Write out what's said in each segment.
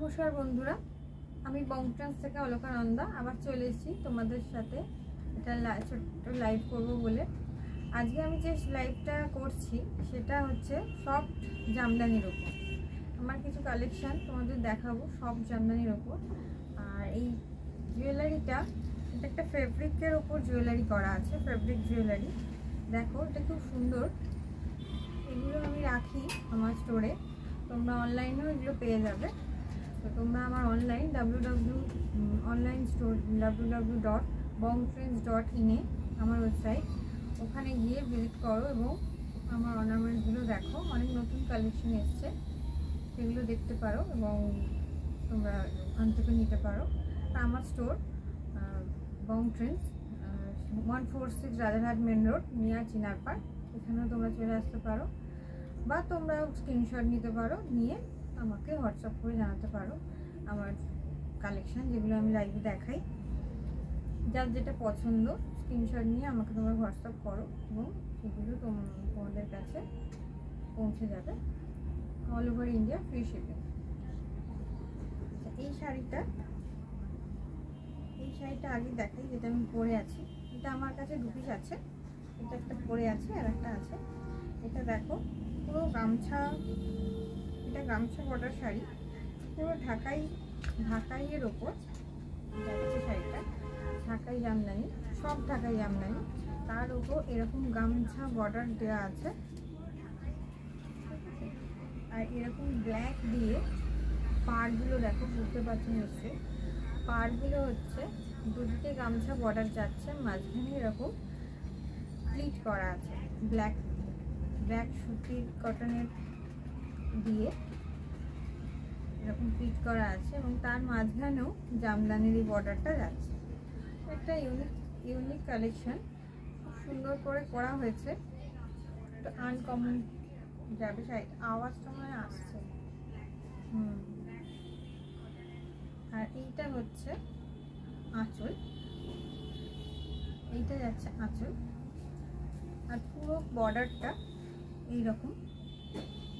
নমস্কার বন্ধুরা, আমি বংট্রান্স থেকে অলকানন্দা আবার চলে এসেছি তোমাদের সাথে এটা ছোট্ট লাইভ করবো বলে। আজকে আমি যে লাইভটা করছি সেটা হচ্ছে সফট জামদানির ওপর। আমার কিছু কালেকশান তোমাদের দেখাবো সফট জামদানির ওপর। আর এই জুয়েলারিটা, এটা একটা ফেব্রিকের ওপর জুয়েলারি করা আছে, ফেব্রিক জুয়েলারি। দেখো এটা খুব সুন্দর। এগুলো আমি রাখি আমার স্টোরে, তোমরা অনলাইনেও এগুলো পেয়ে যাবে। তো তোমরা আমার অনলাইন অনলাইন স্টোর www.bongtrends.in আমার ওয়েবসাইট, ওখানে গিয়ে ভিজিট করো এবং আমার অর্নামেন্টগুলো দেখো। অনেক নতুন কালেকশন এসছে, সেগুলো দেখতে পারো এবং তোমরা ওখান থেকে নিতে পারো। আমার store Bong Trends 146 Rajarhat main road, near Chinar Park. এখানেও তোমরা চলে আসতে পারো বা তোমরা স্ক্রিনশট নিতে পারো, নিয়ে আমাকে হোয়াটসঅ্যাপ করে জানাতে পারো আমার কালেকশান যেগুলো আমি লাইভে দেখাই। যার যেটা পছন্দ স্ক্রিনশট নিয়ে আমাকে তোমরা হোয়াটসঅ্যাপ করো এবং সেগুলো তোমাদের কাছে পৌঁছে যাবে all over India, free shipping. এই শাড়িটা আগে দেখাই, যেটা আমি পরে আছি। এটা আমার কাছে দু পিস আছে, এটা একটা পরে আছে আর একটা আছে। এটা দেখো পুরো গামছা, এটা গামছা বর্ডার শাড়ি, পুরো ঢাকাইয়ের ওপর যাচ্ছে শাড়িটা। ঢাকাই জামদানি, সব ঢাকাই জামদানি, তার ওপর এরকম গামছা বর্ডার দেওয়া আছে। আর এরকম ব্ল্যাক দিয়ে পাড়গুলো দেখো, বুঝতে পারছি নিশ্চয়ই। পাড়গুলো হচ্ছে দুদিকে গামছা বর্ডার যাচ্ছে, মাঝখানে এরকম প্লিট করা আছে ব্ল্যাক সুতির কটনের দিয়ে এরকম প্লিট করা আছে এবং তার মাঝখানেও জামদানির এই বর্ডারটা যাচ্ছে। একটা ইউনিক কালেকশন, খুব সুন্দর করে করা হয়েছে। একটা আনকমন যাবে শাড়ি, আওয়াজটা মনে আসছে। আর এইটা হচ্ছে আঁচল, এইটা যাচ্ছে আঁচল। আর পুরো বর্ডারটা এইরকম,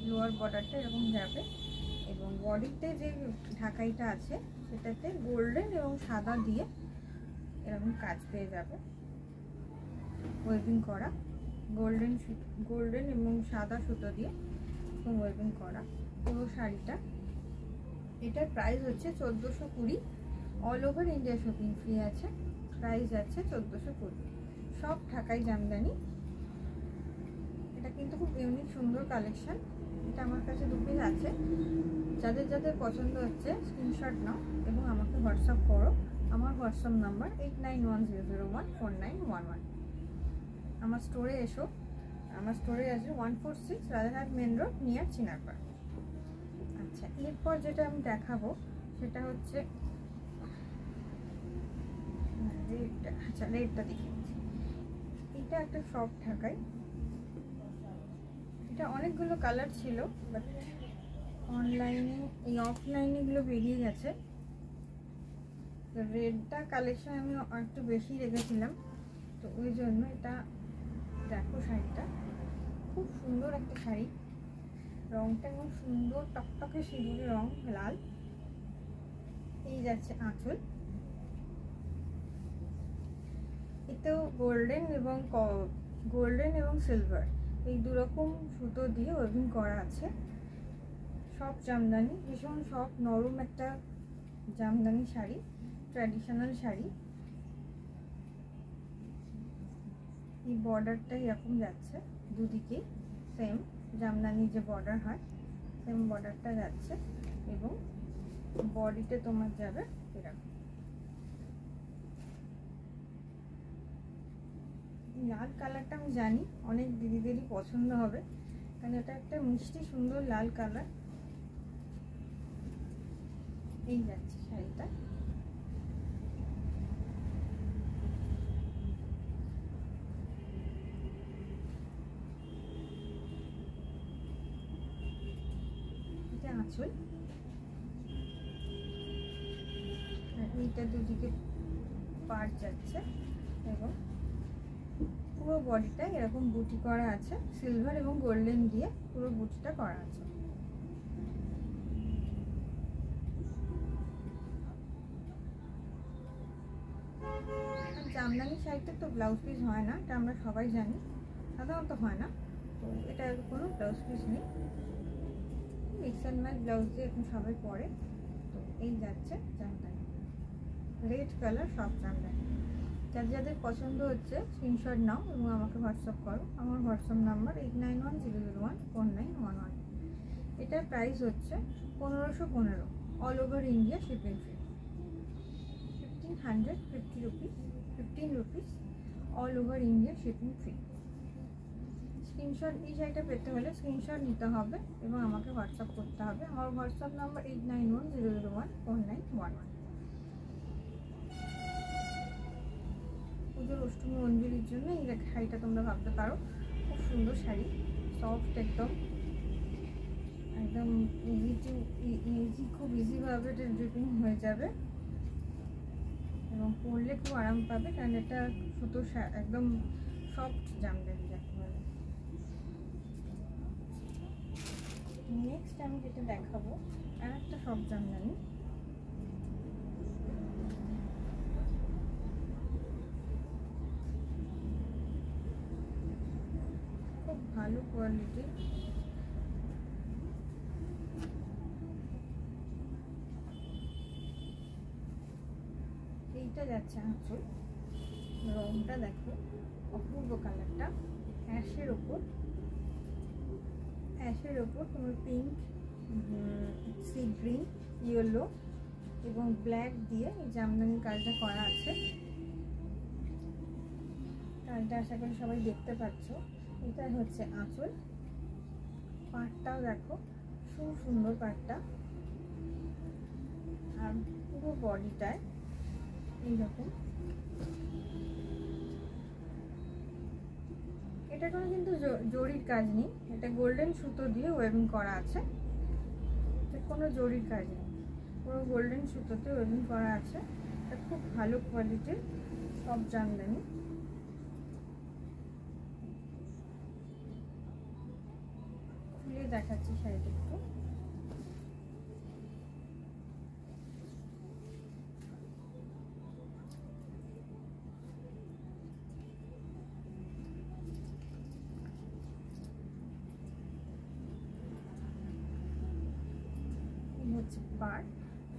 লোয়ার বর্ডারটা এরকম যাবে এবং বডিতে যে ঢাকাইটা আছে সেটাতে গোল্ডেন এবং সাদা দিয়ে এরকম কাজ পেয়ে যাবে, ওয়েভিং করা গোল্ডেন এবং সাদা সুতো দিয়ে ওয়েভিং করা পুরো শাড়িটা। এটার প্রাইস হচ্ছে 1420, all over India shopping free আছে। প্রাইস যাচ্ছে 1420, সব ঢাকাই জামদানি। এটা কিন্তু খুব ইউনিক সুন্দর কালেকশন। এটা আমার কাছে দু পিস আছে, যাদের যাদের পছন্দ হচ্ছে স্ক্রিনশট নাও এবং আমাকে হোয়াটসঅ্যাপ করো। আমার হোয়াটসঅ্যাপ নাম্বার 8910014911। আমার স্টোরে এসো, আমার স্টোরে আছে 146 রাজারহাট মেন রোড, নিয়ার চিনারপাড়। আচ্ছা, এরপর যেটা আমি দেখাবো সেটা হচ্ছে রেডটা। আচ্ছা, রেডটা দেখে নিচ্ছি। এটা একটা সফট ঢাকাই, এটা অনেকগুলো কালার ছিল, বাট অনলাইনে এই অফলাইনে এগুলো বেরিয়ে গেছে। তো রেডটা কালেকশন আমি একটু বেশি রেখেছিলাম, তো ওই জন্য এটা দেখো। শাড়িটা খুব সুন্দর একটা শাড়ি, রংটা এবং সুন্দর টকটকে সিঁদুরি রং, লাল। এই যাচ্ছে আঁচল, এতেও গোল্ডেন এবং সিলভার এই দুরকম সুতো দিয়ে ওয়েভিং করা আছে। সব জামদানি, ভীষণ সব নরম একটা জামদানি শাড়ি, ট্র্যাডিশনাল শাড়ি। এই বর্ডারটা এরকম যাচ্ছে দুদিকে, সেম জামদানি যে বর্ডার হয় সেম বর্ডারটা যাচ্ছে এবং বডিতে তোমার যাবে এরকম। লাল কালারটা আমি জানি অনেক দিদিদেরই পছন্দ হবে, কারণ এটা একটা মিষ্টি সুন্দর লাল কালার। এই যাচ্ছে শাড়িটা। এটা আঁচল, এইটা দুদিকে পাড় যাচ্ছে এবং পুরো বডিটা এরকম বুটি করা আছে, সিলভার এবং গোল্ডেন দিয়ে পুরো বুটিটা করা আছে। জামদানি শাড়িতে তো ব্লাউজ পিস হয় না, এটা আমরা সবাই জানি, সাধারণত হয় না। তো এটার কোনো ব্লাউজ পিস নেই, মিক্স অ্যান্ড ম্যাচ ব্লাউজ দিয়ে এখন সবাই পরে। তো এই যাচ্ছে জামদানি, রেড কালার সব জামদানি। যাদের পছন্দ হচ্ছে স্ক্রিনশট নাও এবং আমাকে হোয়াটসঅ্যাপ করো। আমার হোয়াটসঅ্যাপ নাম্বার 8910014911। এটার প্রাইস হচ্ছে 1515, all over India shipping free. 1550 rupees, 15 rupees, all over India shipping free. Screenshot, এই শাড়িটা পেতে হলে স্ক্রিনশট নিতে হবে এবং আমাকে হোয়াটসঅ্যাপ করতে হবে। আমার হোয়াটসঅ্যাপ নাম্বার 8910014911। পুজোর অষ্টমী অঞ্জলির জন্য এই শাড়িটা তোমরা ভাবতে পারো, খুব সুন্দর শাড়ি, সফট একদম, একদম খুব ইজিভাবে এটা ড্রিপিং হয়ে যাবে এবং পরলে খুব আরাম পাবে, কারণ এটা সুতো একদম সফট জামদানি যাকে বলে। নেক্সট আমি যেটা দেখাবো আর একটা সফট জামদানি, খুব ভালো কোয়ালিটি। এইটা যাচ্ছে আঁচল, রংটা দেখো অপূর্ব কালারটা, অ্যাশের ওপর, অ্যাশের ওপর তোমার পিঙ্ক, সি গ্রিন, ইয়েলো এবং ব্ল্যাক দিয়ে এই জামদানির কাজটা করা আছে। কাজটা আশা করি সবাই দেখতে পাচ্ছ। এটা হচ্ছে আঁচল, পাড়টাও দেখো খুব সুন্দর পাড়টা, আর পুরো বডিটায় এইরকম। এটা কোনো কিন্তু জরির কাজ নেই, এটা গোল্ডেন সুতো দিয়ে ওয়েভিং করা আছে, কোনো জরির কাজ নেই, পুরো গোল্ডেন সুতোতে ওয়েভিং করা আছে। এটা খুব ভালো কোয়ালিটির সব জামদানি। খুলে দেখাচ্ছি শাড়িটা একটু। হচ্ছে পাড়,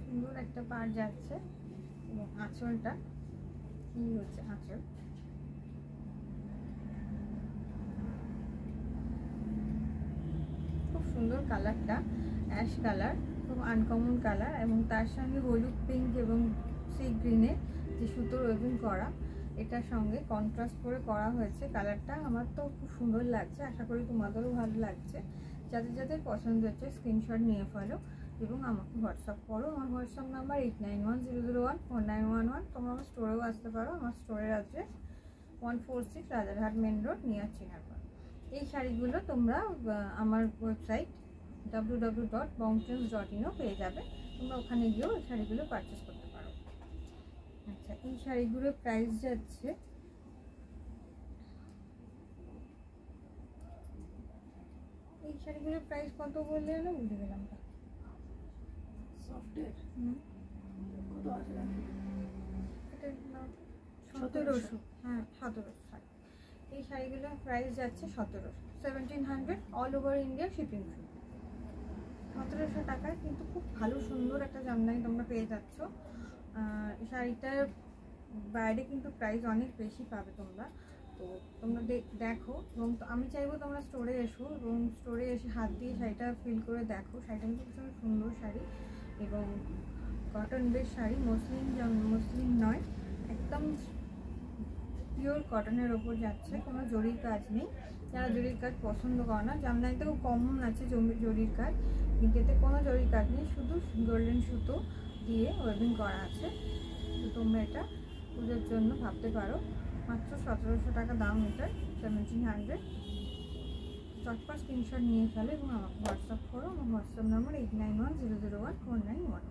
সুন্দর একটা পাড় যাচ্ছে এবং আঁচলটা এই হচ্ছে আঁচল। খুব সুন্দর কালারটা, অ্যাশ কালার, খুব আনকমন কালার, এবং তার সঙ্গে হলুদ, পিঙ্ক এবং সি গ্রিনের যে সুতোর ওয়েভিং করা, এটার সঙ্গে কন্ট্রাস্ট করে করা হয়েছে। কালারটা আমার তো খুব সুন্দর লাগছে, আশা করি তোমাদেরও ভালো লাগছে। যাদের যাদের পছন্দ হচ্ছে স্ক্রিনশট নিয়ে ফেলো এবং আমাকে হোয়াটসঅ্যাপ করো। আমার হোয়াটসঅ্যাপ নাম্বার 8910014911। তোমরা আমার স্টোরেও আসতে পারো। আমার স্টোরের address 146 Rajarhat main road, near Chinar Park. এই শাড়িগুলো তোমরা আমার ওয়েবসাইট www.bongtrends.in পেয়ে যাবে, তোমরা ওখানে গিয়েও এই শাড়িগুলো পারচেস করতে পারো। আচ্ছা, এই শাড়িগুলোর প্রাইস যাচ্ছে এই শাড়িগুলোর প্রাইস কত বললে না, বুঝে গেলাম না। সফটের কত আছে? এটা 1700। হ্যাঁ 1700। এই শাড়িগুলোর প্রাইস যাচ্ছে 1700, all over India shipping free. 1700 টাকায় কিন্তু খুব ভালো সুন্দর একটা জামদানি তোমরা পেয়ে যাচ্ছ। শাড়িটার বাইরে কিন্তু প্রাইস অনেক বেশি পাবে তোমরা। তো তোমরা দেখো, এবং আমি চাইবো তোমরা স্টোরে এসো এবং স্টোরে এসে হাত দিয়ে শাড়িটা ফিল করে দেখো। শাড়িটা কিন্তু ভীষণ সুন্দর শাড়ি এবং কটন বেস শাড়ি, মসলিন নয়, একদম পিওর কটনের ওপর যাচ্ছে, কোনো জরির কাজ নেই। যারা জরির কাজ পছন্দ করে না, জামদানিতে খুব কমন আছে জরির কাজ, কিন্তু এতে কোনো জরির কাজ নেই, শুধু গোল্ডেন সুতো দিয়ে ওয়েভিং করা আছে। তো তোমরা এটা পুজোর জন্য ভাবতে পারো। মাত্র 1700 টাকা দাম এটার, 1700। চটপট স্ক্রিনশট নিয়ে ফেলো এবং আমাকে হোয়াটসঅ্যাপ করো। আমার হোয়াটসঅ্যাপ নাম্বার 8910014911।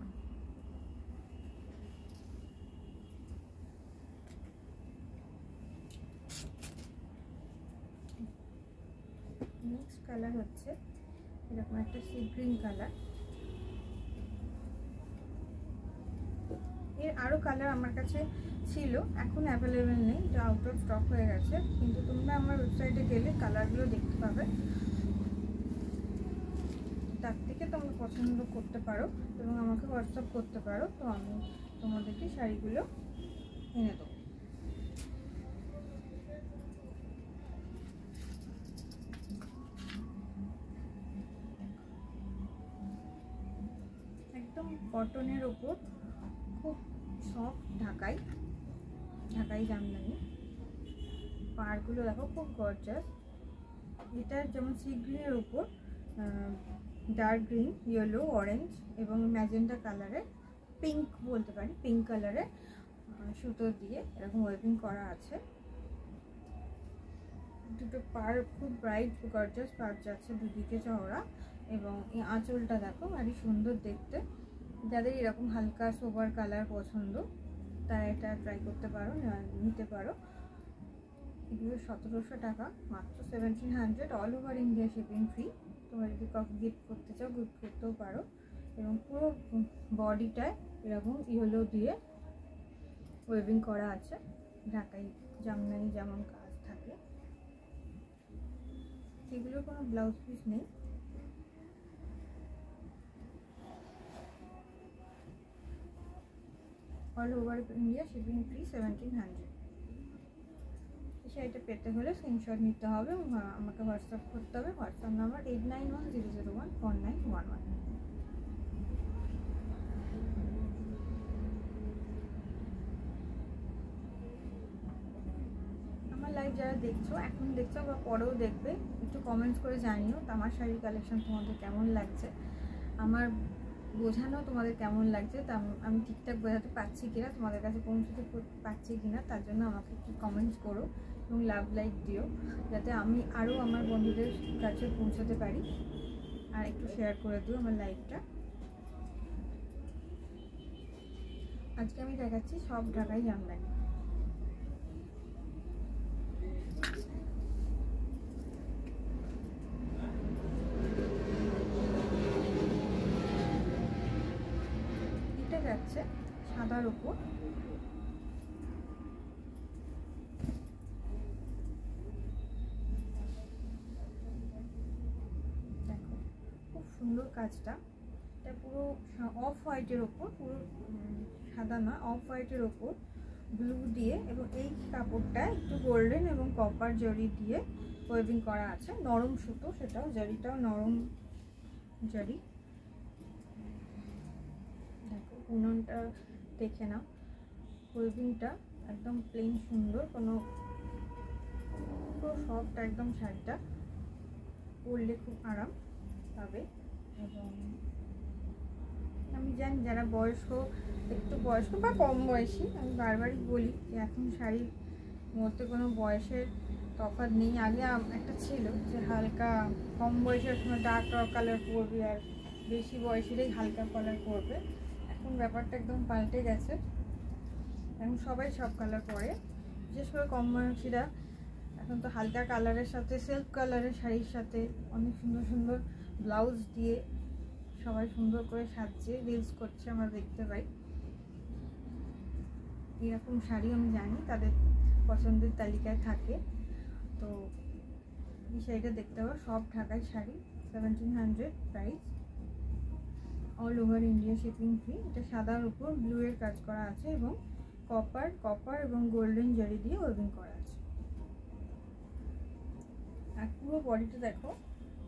নেক্সট কালার হচ্ছে এরকম একটা সি গ্রিন কালার। এর আরও কালার আমার কাছে ছিল, এখন অ্যাভেলেবেল নেই, এটা আউট অফ স্টক হয়ে গেছে, কিন্তু তোমরা আমার ওয়েবসাইটে গেলে কালারগুলো দেখতে পাবে, তার থেকে তোমরা পছন্দ করতে পারো এবং আমাকে হোয়াটসঅ্যাপ করতে পারো, তো আমি তোমাদেরকে শাড়িগুলো এনে দেবো। একদম কটনের ওপর খুব সফট ঢাকাই জামদানি, পাড়গুলো দেখো খুব গর্জাস। এটার যেমন সি গ্রিনের ওপর ডার্ক গ্রিন, ইয়েলো, অরেঞ্জ এবং ম্যাজেন্টা কালারের, পিঙ্ক বলতে পারি, পিঙ্ক কালারের সুতো দিয়ে এরকম ওয়েভিং করা আছে। দুটো পাড় খুব ব্রাইট গর্জাস পাড় যাচ্ছে দুদিকে চওড়া, এবং এই আঁচলটা দেখো ভারী সুন্দর দেখতে। যাদের এরকম হালকা সোবার কালার পছন্দ তারা এটা ট্রাই করতে পারো, নিতে পারো। এগুলো 1700 টাকা মাত্র, 1700, all over India shipping free. তোমরা যদি কাউকে গিফট করতে চাও গিফট করতেও পারো। এবং পুরো বডিটায় এরকম ইয়েলো দিয়ে ওয়েভিং করা আছে, ঢাকাই জামদানি যেমন কাজ থাকে। এগুলোর কোনো ব্লাউজ পিস নেই। All over India shipping free, 1700। শাড়িটা পেতে হলে স্ক্রিনশট নিতে হবে এবং আমাকে হোয়াটসঅ্যাপ করতে হবে। WhatsApp number 8910014911। আমার লাইভ যারা দেখছো, এখন দেখছো বা পরেও দেখবে, একটু কমেন্টস করে জানিও আমার শাড়ির কালেকশন তোমাদের কেমন লাগছে, আমার বোঝানো তোমাদের কেমন লাগছে, তা আমি ঠিকঠাক বোঝাতে পারছি কিনা, তোমাদের কাছে পৌঁছতে পারছি কিনা, তার জন্য আমাকে একটু কমেন্টস করো এবং লাভ লাইক দিও, যাতে আমি আরও আমার বন্ধুদের কাছে পৌঁছাতে পারি। আর একটু শেয়ার করে দিও আমার লাইভটা। আজকে আমি দেখাচ্ছি সব ঢাকাই জামদানি। এটা যাচ্ছে সাদার উপর, দেখো খুব সুন্দর কাজটা। এটা পুরো অফ হোয়াইটের ওপর, পুরো সাদা না, অফ হোয়াইটের ওপর ব্লু দিয়ে, এবং এই কাপড়টা একটু গোল্ডেন এবং কপার জরি দিয়ে ওয়েভিং করা আছে। নরম সুতো, সেটাও জরিটাও নরম জরি। দেখো উনুনটা দেখে নাও, ওয়েভিংটা একদম প্লেন সুন্দর, কোনো পুরো সফট একদম। শাড়িটা পরলে খুব আরাম পাবে। এবং আমি জানি যারা বয়স্ক, একটু বয়স্ক বা কম বয়সী, আমি বারবারই বলি যে এখন শাড়ির মধ্যে কোনো বয়সের তফাৎ নেই। আগে একটা ছিল যে হালকা কম বয়সের সময় ডার্ক কালার পরবে আর বেশি বয়সীরাই হালকা কালার পরবে। এখন ব্যাপারটা একদম পাল্টে গেছে, এখন সবাই সব কালার পরে, বিশেষ করে কম বয়সীরা। এখন তো হালকা কালারের সাথে সেলফ কালারের শাড়ির সাথে অনেক সুন্দর সুন্দর ব্লাউজ দিয়ে সবাই সুন্দর করে সাজছে, রিলস করছে, আমরা দেখতে পাই। এরকম শাড়ি আমি জানি তাদের পছন্দের তালিকায় থাকে। তো এই শাড়িটা দেখতে পাবো, সব ঢাকাই sari, 1700 price, all over India shipping free. এটা সাদার উপর ব্লু এর কাজ করা আছে এবং কপার এবং গোল্ডেন জরি দিয়ে ওয়েভিং করা আছে। আর পুরো বডিটা দেখো,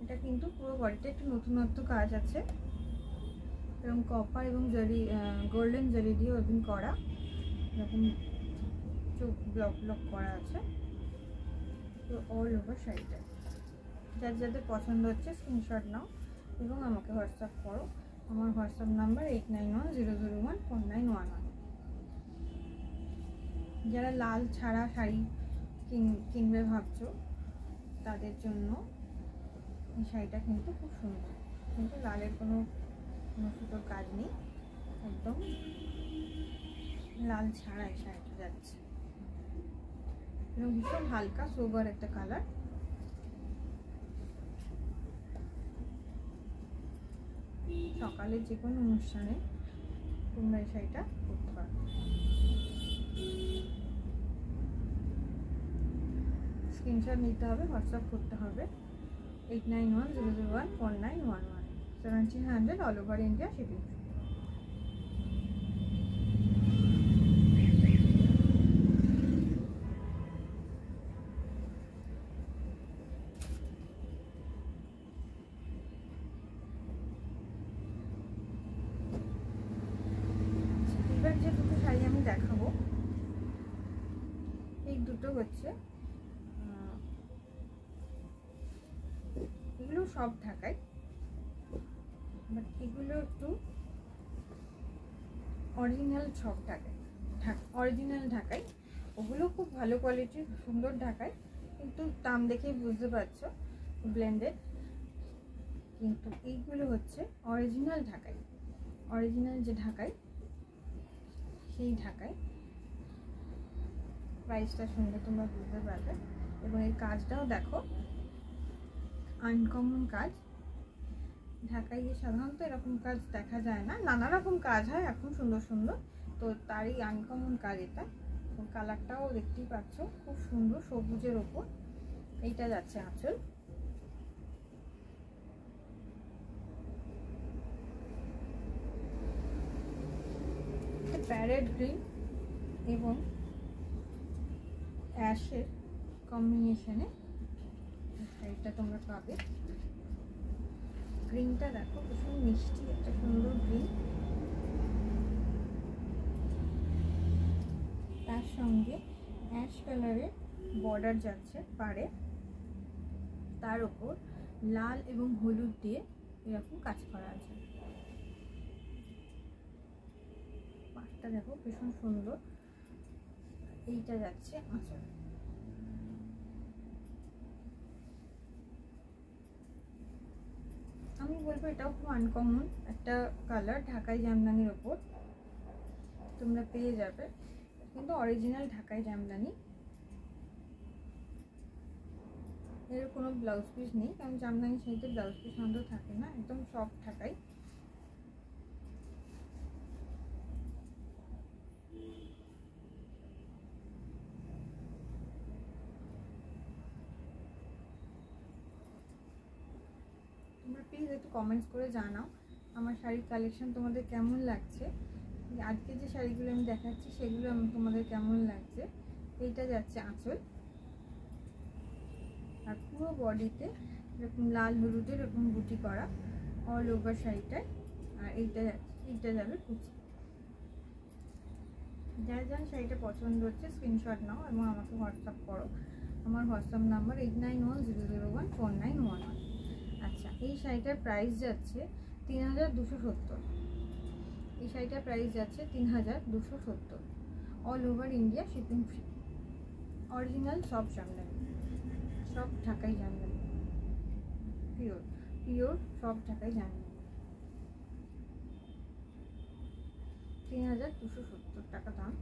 এটা কিন্তু পুরো বডিটা একটু নতুনত্ব কাজ আছে এবং কপার এবং জরি, গোল্ডেন জরি দিয়ে ওয়েভিং করা, এরকম চোখ ব্লক করা আছে। তো অল ওভার শাড়িটা যার যাদের পছন্দ হচ্ছে স্ক্রিনশট নাও এবং আমাকে হোয়াটসঅ্যাপ করো। আমার হোয়াটসঅ্যাপ নাম্বার 8910014911। যারা লাল ছাড়া শাড়ি কিনবে ভাবছো তাদের জন্য এই শাড়িটা কিন্তু খুব সুন্দর, কিন্তু লালের কোনো সুতোর কাজ নেই, একদম লাল ছাড়া এই শাড়িটা যাচ্ছে এবং ভীষণ হালকা সোবার একটা কালার। সকালে যে কোনো অনুষ্ঠানে তোমরা এই শাড়িটা করতে পারো। স্ক্রিনশট নিতে হবে, হোয়াটসঅ্যাপ করতে হবে 8910014911, 1700 অল ওভার ইন্ডিয়া শিপিং। এবার যে দুটো শাড়ি আমি দেখাবো, এই দুটো হচ্ছে এগুলো সব ঢাকাই, বাট এগুলো একটু অরিজিনাল সব ঢাকাই, অরিজিনাল ঢাকাই। ওগুলো খুব ভালো কোয়ালিটির, সুন্দর ঢাকাই, কিন্তু দাম দেখেই বুঝতে পারছো ব্লেন্ডেড। কিন্তু এইগুলো হচ্ছে অরিজিনাল ঢাকাই, অরিজিনাল যে ঢাকাই সেই ঢাকাই। প্রাইসটা শুনলে তোমরা বুঝতে পারবে। এবং এই কাজটাও দেখো, আনকমন কাজ। ঢাকায় গিয়ে সাধারণত এরকম কাজ দেখা যায় না, নানা রকম কাজ হয় এখন সুন্দর সুন্দর, তো তারই আনকমন কাজ এটা। কালারটাও দেখতেই পাচ্ছ খুব সুন্দর, সবুজের ওপর। এইটা যাচ্ছে আঁচল। প্যারেট গ্রিন এবং অ্যাশের কম্বিনেশনে শাড়িটা তোমরা পাবে। গ্রিনটা দেখো ভীষণ মিষ্টি, একটা সুন্দর গ্রিন। তার সঙ্গে অ্যাশ কালারের বর্ডার যাচ্ছে পাড়ে, তার উপর লাল এবং হলুদ দিয়ে এরকম কাজ করা আছে। পাড়টা দেখো ভীষণ সুন্দর। এইটা যাচ্ছে আঁচল। আমি বলবো এটাও খুব আনকমন একটা কালার, ঢাকাই জামদানির ওপর তোমরা পেয়ে যাবে, কিন্তু অরিজিনাল ঢাকাই জামদানি। এর কোনো ব্লাউজ পিস নেই, কারণ জামদানি শাড়িতে ব্লাউজ পিস আমাদের থাকে না, একদম সফট ঢাকাই। তোমরা প্লিজ একটু কমেন্টস করে জানাও আমার শাড়ির কালেকশন তোমাদের কেমন লাগছে। আজকে যে শাড়িগুলো আমি দেখাচ্ছি সেগুলো তোমাদের কেমন লাগছে। এইটা যাচ্ছে আঁচল, আর পুরো বডিতে এরকম লাল হলুদের এরকম বুটি করা অল ওভার শাড়িটায়। আর এইটা যাবে কুচি। যার যার শাড়িটা পছন্দ হচ্ছে স্ক্রিনশট নাও এবং আমাকে হোয়াটসঅ্যাপ করো। আমার হোয়াটসঅ্যাপ নাম্বার 8910014911। আচ্ছা, এই শাড়িটার প্রাইস যাচ্ছে 3270। এই শাড়িটার প্রাইস যাচ্ছে 3270, all over India shipping free. Original সব জামদানি, সব ঢাকাই জামদানি, পিওর পিওর সব ঢাকাই জামদানি। 3270 টাকা দাম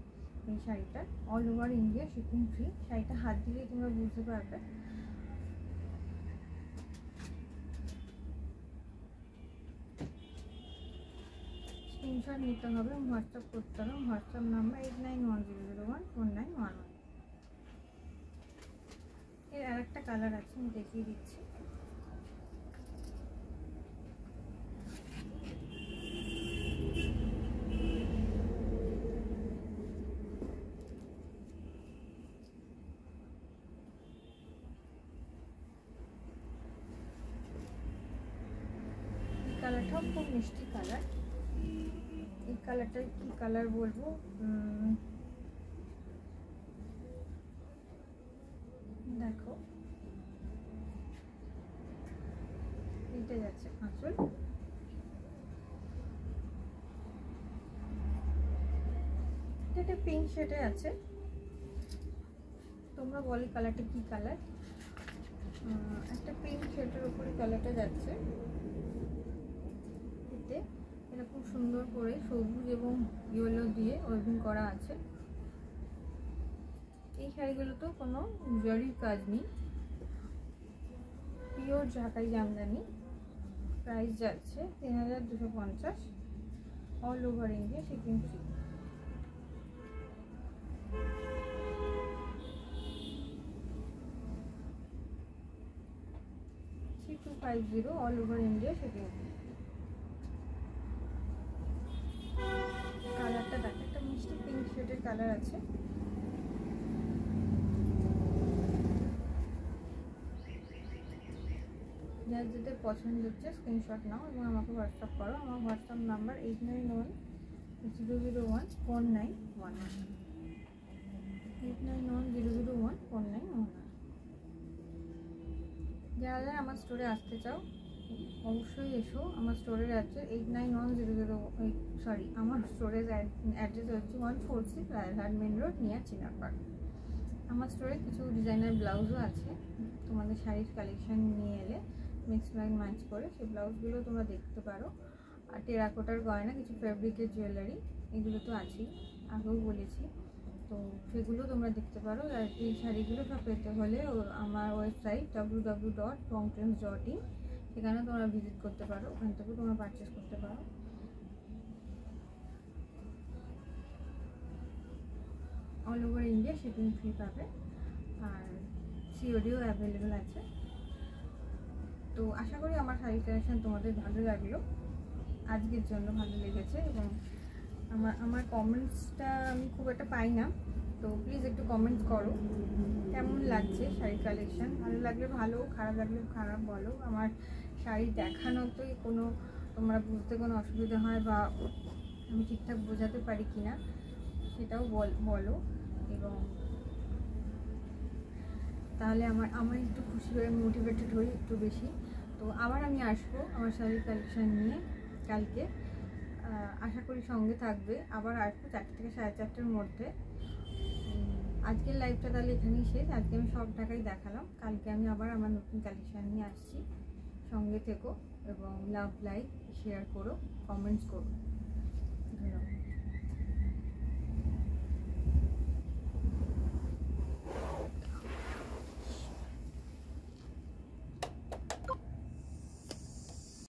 এই শাড়িটার, all over India shipping free. শাড়িটা হাত দিলেই তোমরা বুঝতে পারবে। স্ক্রিনশট নিতে হবে, হোয়াটসঅ্যাপ করতে হবে। WhatsApp number 8910014911। এর আর একটা কালার আছে, আমি দেখিয়ে দিচ্ছি। কালারটাও খুব মিষ্টি কালার। এই কালারটা কি কালার বলবো, দেখো এইটা যাচ্ছে আঁচল। এটা পিঙ্ক শেডে আছে। তোমরা বলো কালারটা কি কালার। একটা পিঙ্ক শেডের উপরে কালারটা যাচ্ছে। এতে এরকম সুন্দর করে সবুজ এবং ইয়েলো দিয়ে ওয়েভিং করা আছে। এই শাড়িগুলোতেও কোনো জরির কাজ নেই, পিওর ঢাকাই জামদানি। প্রাইস যাচ্ছে 3250, all over India shipping free. 3250 all over India shipping free. কালারটা দেখো, একটা মিষ্টি পিঙ্ক শেডের কালার আছে। যার যেটা পছন্দ হচ্ছে স্ক্রিনশট নাও এবং আমাকে হোয়াটসঅ্যাপ করো। আমার হোয়াটসঅ্যাপ নাম্বার 8910014911, 8910014911। যারা যারা আমার স্টোরে আসতে চাও অবশ্যই এসো। আমার স্টোরের অ্যাড্রেস 891008, আমার স্টোরের অ্যাড্রেস হচ্ছে 146 রায়হাট মেন রোড, নিয়ার চিনারপাড়। আমার স্টোরে কিছু ডিজাইনার ব্লাউজও আছে। তোমাদের শাড়ির কালেকশন নিয়ে এলে মিক্স ম্যাচ করে সেই ব্লাউজগুলো তোমরা দেখতে পারো। আর টেরাকোটার গয়না, কিছু ফেব্রিকের জুয়েলারি, এগুলো তো আছেই, আগেও বলেছি, তো সেগুলো তোমরা দেখতে পারো। আর এই শাড়িগুলো সব পেতে হলে আমার ওয়েবসাইট www.bongtrends.in, সেখানে তোমরা ভিজিট করতে পারো, ওখান থেকে তোমরা পারচেস করতে পারো। All over India shipping free পাবে, আর সিওডিও অ্যাভেলেবেল আছে। তো আশা করি আমার শাড়ি কালেকশন তোমাদের ভালো লাগলো, আজকের জন্য ভালো লেগেছে। এবং আমার কমেন্টসটা আমি খুব একটা পাই না, তো প্লিজ একটু কমেন্টস করো কেমন লাগছে শাড়ি কালেকশন। ভালো লাগলে ভালো, খারাপ লাগলে খারাপ বলো। আমার শাড়ি দেখানোতেই কোনো তোমরা বুঝতে কোনো অসুবিধা হয় বা আমি ঠিকঠাক বোঝাতে পারি কি না সেটাও বলো, এবং তাহলে আমার একটু খুশি হয়ে মোটিভেটেড হই একটু বেশি। তো আবার আমি আসবো আমার শাড়ির কালেকশন নিয়ে কালকে, আশা করি সঙ্গে থাকবে। আবার আসবো 4টা থেকে 4:30টার মধ্যে। আজকের লাইভটা তাহলে এখানেই শেষ। আজকে আমি সব ঢাকাই দেখালাম, কালকে আমি আবার আমার নতুন কালেকশন নিয়ে আসছি। সঙ্গে থেকো এবং লাভ, লাইক, শেয়ার করো, কমেন্টস করো। ধন্যবাদ।